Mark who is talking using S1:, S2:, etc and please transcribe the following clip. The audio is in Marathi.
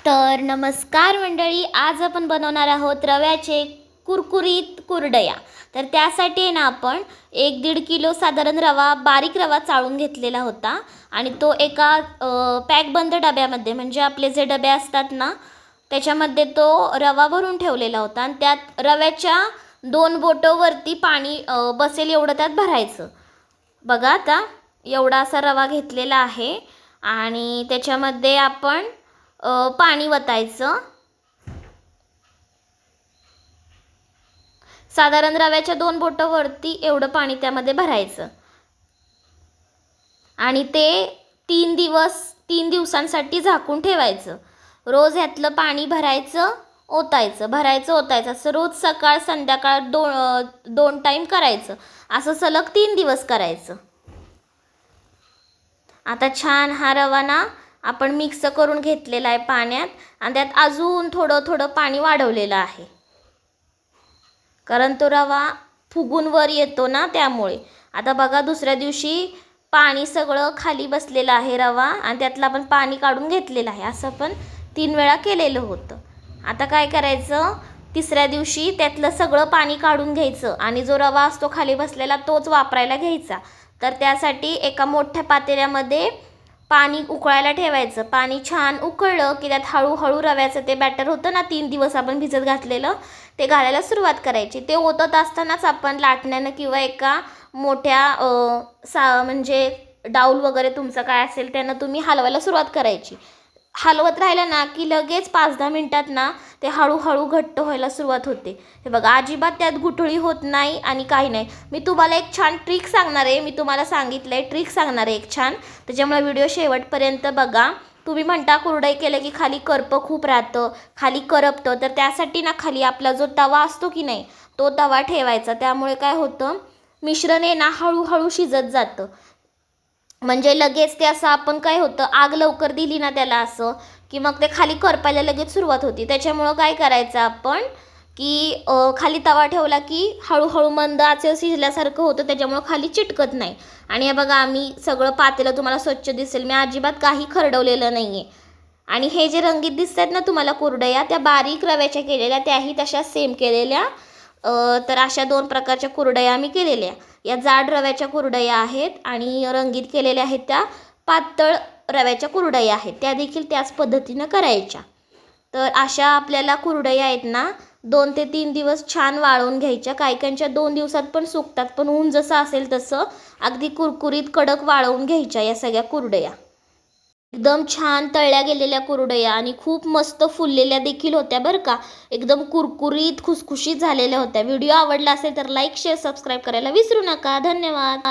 S1: तर नमस्कार मंडळी, आज आपण बनवणार आहोत रव्याचे कुरकुरीत कुरडया। तर त्यासाठी आहे ना आपण 1-1.5 किलो साधारण रवा, बारीक रवा चाळून घेतलेला होता आणि तो एका पॅकबंद डब्यामध्ये, म्हणजे आपले जे डबे असतात ना त्याच्यामध्ये तो रवा भरून ठेवलेला होता आणि त्यात रव्याच्या 2 बोटांवरती पाणी बसेल एवढं त्यात भरायचं। बघा आता एवढा असा रवा घेतलेला आहे आणि त्याच्यामध्ये आपण पाणी वतायचं। साधारण रव्याच्या 2 बोटांवरती एवढं पाणी त्यामध्ये भरायचं आणि ते 3 दिवसांसाठी झाकून ठेवायचं। रोज ह्यातलं पाणी भरायचं, ओतायचं, भरायचं, ओतायचं, असं रोज सकाळ संध्याकाळ 2 टाइम करायचं। असं सलग 3 दिवस करायचं। आता छान हा रवा ना आपण मिक्स करून घेतलेला आहे पाण्यात आणि त्यात अजून थोडं पाणी वाढवलेलं आहे, कारण तो रवा फुगून वर येतो ना त्यामुळे। आता बघा दुसऱ्या दिवशी पाणी सगळं खाली बसलेलं आहे रवा आणि त्यातलं आपण पाणी काढून घेतलेलं आहे। असं आपण 3 वेळा केलेलं होतं। आता काय करायचं, तिसऱ्या दिवशी त्यातलं सगळं पाणी काढून घ्यायचं आणि जो रवा असतो खाली बसलेला तोच वापरायला घ्यायचा। तर त्यासाठी एका मोठ्या पातेल्यामध्ये पाणी उकळायला ठेवायचं। पाणी छान उकळलं की त्यात हळूहळू रव्याचं ते बॅटर होतं ना 3 दिवस आपण भिजत घातलेलं, ते घालायला सुरुवात करायची। ते ओतत असतानाच आपण लाटण्यानं किंवा एका मोठ्या म्हणजे डाऊल वगैरे तुमचं काय असेल त्यानं तुम्ही हलवायला सुरुवात करायची। हलवत राहिलं ना की लगेच 5-10 मिनिटात ना ते हळूहळू घट्ट व्हायला सुरुवात होते। हे बघा अजिबात त्यात गुठळी होत नाही आणि काही नाही। मी तुम्हाला एक छान ट्रिक सांगणार आहे, मी तुम्हाला सांगितलंय ट्रिक सांगणार आहे एक छान, त्याच्यामुळे व्हिडिओ शेवटपर्यंत बघा। तुम्ही म्हणता कुरडई केलं की खाली करपं खूप राहतं, खाली करपतं, तर त्यासाठी ना खाली आपला जो तवा असतो की नाही तो तवा ठेवायचा। त्यामुळे काय होतं, मिश्रण आहे ना हळूहळू शिजत जातं, म्हणजे लगेच ते असं आपण काय होतं आग लवकर दिली ना त्याला असं की मग ते खाली करपायला लगेच सुरुवात होती। त्याच्यामुळं काय करायचं आपण की खाली तवा ठेवला की हळूहळू मंद आचेवर शिजल्यासारखं होतं, त्याच्यामुळं खाली चिटकत नाही। आणि हे बघा आम्ही सगळं पातेलं तुम्हाला स्वच्छ दिसेल, मी अजिबात काही खरडवलेलं नाही आहे। आणि हे जे रंगीत दिसतात ना तुम्हाला कुरडया, त्या बारीक रव्याच्या केलेल्या, त्याही तशाच सेम केलेल्या। तर अशा 2 प्रकारच्या कुरडया आम्ही केलेल्या। या जाड रव्याच्या कुरडया आहेत आणि रंगीत केलेल्या आहेत त्या पातळ रव्याच्या कुरडया आहेत, त्या देखील त्याच पद्धतीनं करायच्या। तर अशा आपल्याला कुरडया आहेत ना 2 ते 3 दिवस छान वाळवून घ्यायच्या। काहीकांच्या 2 दिवसात पण सुकतात, पण ऊन जसं असेल तसं अगदी कुरकुरीत कडक वाळवून घ्यायच्या या सगळ्या कुरडया। एकदम छान तळल्या गेलेल्या कुरडया आणि खूप मस्त फुललेल्या देखील होत्या बरं का, एकदम कुरकुरीत खुसखुशीत झालेल्या होत्या। व्हिडिओ आवडला असेल तर लाईक, शेअर, सबस्क्राईब करायला विसरू नका। धन्यवाद।